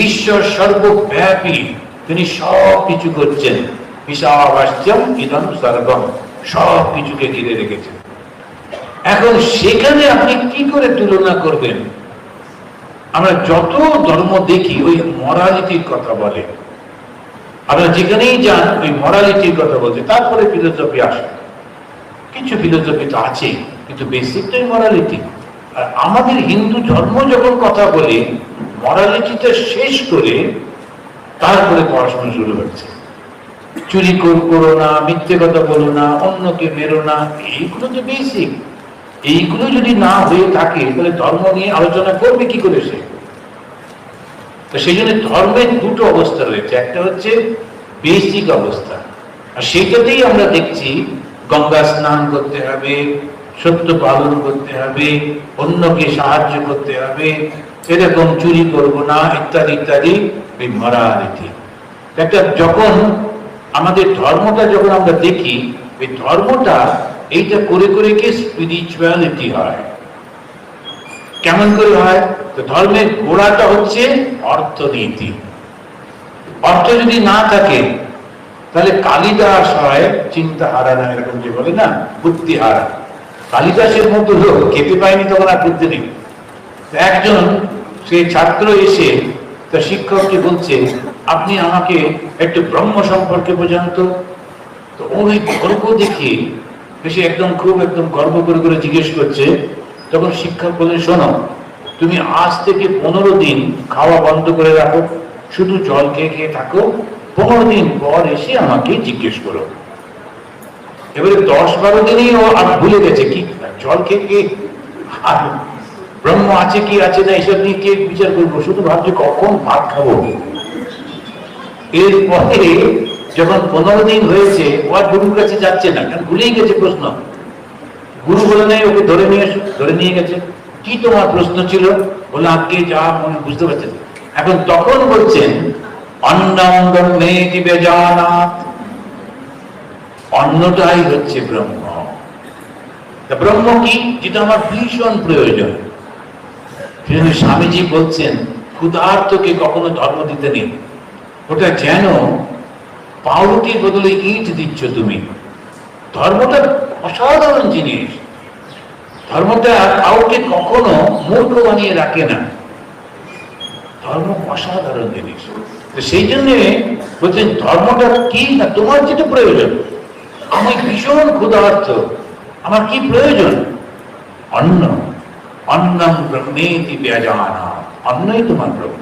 ঈশ্বর সর্বব্যাপী, তিনি সব কিছু করছেন। ঈশাবাস্যম ইদম সর্বম, সব কিছুকে ঘিরে রেখেছেন। এখন সেখানে আপনি কি করে তুলনা করবেন? আমরা যত ধর্ম দেখি ওই মরালিটির কথা বলে, আপনারা যেখানেই যান ওই মরালিটির কথা বলছে, তারপরে ফিলোসফি আসে। কিছু ফিলোসফি তো আছে, কিন্তু বেসিকটাই মরালিটি। আর আমাদের হিন্দু ধর্ম যখন কথা বলে মরালিটিটা শেষ করে তারপরে পড়াশোনা শুরু হচ্ছে। চুরি করো না, মিথ্যে কথা বলো না, অন্যকে মেরো না, এইগুলো তো বেসিক। এইগুলো যদি না হয়ে থাকে তাহলে ধর্ম নিয়ে আলোচনা করবে কি করে সে? তো সেই জন্য ধর্মের দুটো অবস্থা রয়েছে, একটা হচ্ছে বেসিক অবস্থা, আর সেইটাতেই আমরা দেখছি গঙ্গা স্নান করতে হবে, সত্য পালন করতে হবে, অন্যকে সাহায্য করতে হবে, এরকম চুরি করবো না, ইত্যাদি ইত্যাদি। এই মরালিটি একটা, যখন আমাদের ধর্মটা যখন আমরা দেখি, এই ধর্মটা এইটা করে করে কি স্পিরিচুয়ালিটি হয়। কেমন করে হয়? তো ধর্মের গোড়াটা হচ্ছে অর্থনীতি। অর্থ যদি না থাকে তাহলে কালিদাস হয় চিন্তা হারা, না এরকম যে বলে না, বুদ্ধি হারা। কালিদাসের মতো লোক খেতে পায়নি তখন আর বুদ্ধি নেই। একজন সে ছাত্র এসে তার শিক্ষককে বলছে, আপনি আমাকে একটু ব্রহ্ম সম্পর্কে বোঝান তো। তো ওই গর্ব দেখে সে একদম খুব একদম গর্ব করে করে জিজ্ঞেস করছে। তখন শিক্ষক বলে, শোনো, তুমি আজ থেকে 15 দিন খাওয়া বন্ধ করে রাখো, শুধু জল খেয়ে খেয়ে থাকো, 15 দিন পর এসে আমাকে জিজ্ঞেস করো। এবারে 10-12 দিনই ও আর ভুলে গেছে কি জল খেয়ে খেয়ে আর ব্রহ্ম আছে কি আছে না এসব নিয়ে কে বিচার করবো, শুধু ভাবছে কখন ভাত খাবো। এরপরে যখন 15 দিন হয়েছে, ও আর গুরুর কাছে যাচ্ছে না, কারণ ভুলেই গেছে প্রশ্ন। গুরু বলে নাই ওকে ধরে নিয়ে এসো, ধরে নিয়ে গেছে। কি তোমার প্রশ্ন ছিল? বলে আজকে যা মনে বুঝতে পারছেন। এখন তখন বলছেন, অন্নম ব্রহ্মেতি বেজানাৎ, অন্নটাই হচ্ছে ব্রহ্ম। ব্রহ্ম কি? যেটা আমার ভীষণ প্রয়োজন। স্বামীজি বলছেন, ক্ষুধার্তকে কখনো ধর্ম দিতে নেই। ওটা যেন পাউরুটির বদলে ইট দিচ্ছ তুমি। ধর্মটা অসাধারণ জিনিস। ধর্মটা কাউকে কখনো মূর্খ বানিয়ে রাখে না। ধর্ম অসাধারণ জিনিস। সেই জন্য বলছেন ধর্মটা কি না, তোমার যেটা প্রয়োজন। আমি ভীষণ ক্ষুধার্ত, আমার কি প্রয়োজন? অন্ন। অন্নম ব্রহ্মেতি বেজানাৎ, অন্নই তোমার ব্রহ্ম।